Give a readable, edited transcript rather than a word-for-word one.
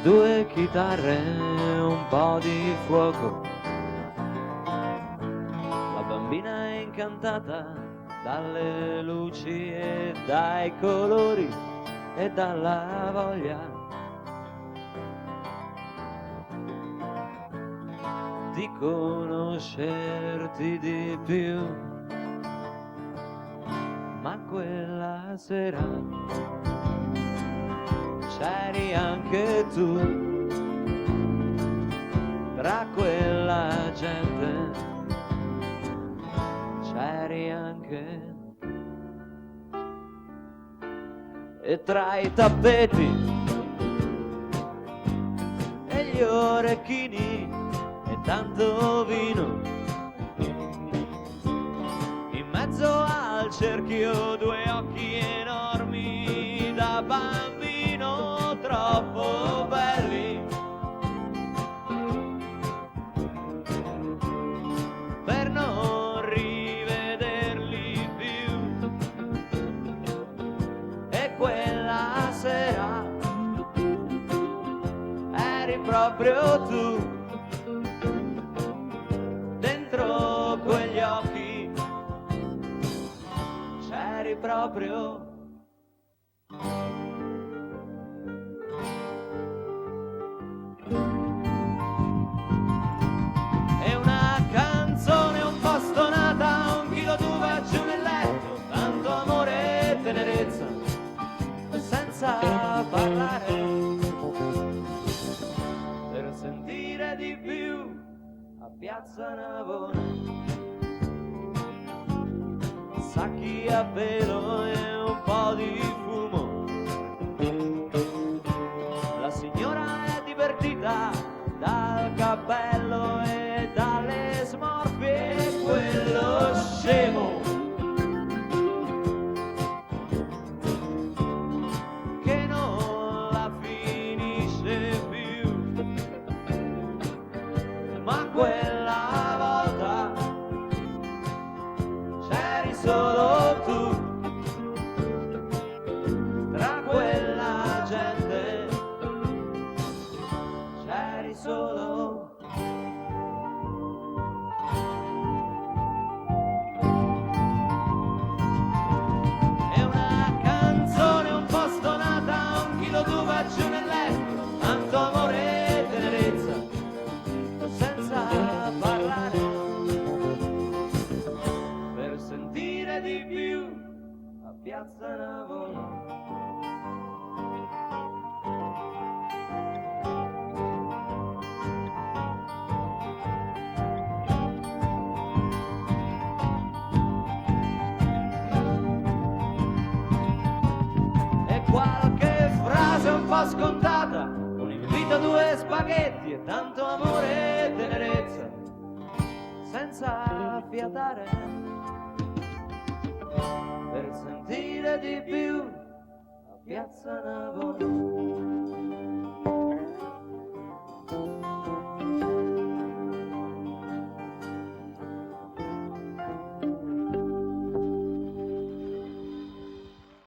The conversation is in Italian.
2 chitarre e un po' di fuoco. La bambina è incantata dalle luci e dai colori e dalla voglia di conoscerti di più. Ma quella sera c'eri anche tu, tra quella gente c'eri anche. E tra i tappeti e gli orecchini e tanto vino, in mezzo al cerchio 2 occhi enormi da bambino, troppo belli per non rivederli più. E quella sera eri proprio tu, dentro quegli occhi c'eri proprio. E una canzone un po' stonata, 1 chilo d'uva giù nel letto, tanto amore e tenerezza, senza parlare, per sentire di più a Piazza Navona. Sacchi a velo e un po' di fumo, la signora è divertita dal cappello e dalle smorfie, e quello scemo che non la finisce più. Ma quella volta c'eri solo tu, tra quella gente c'eri solo. E una canzone un po' stonata, 1 chilo d'uva giù nel letto, tanto amore e tenerezza, senza parlare, per sentire di più a Piazza Navona. E qualche frase un po' scontata, un invito a 2 spaghetti e tanto amore e tenerezza, senza fiatare, per sentire di più a Piazza Navona.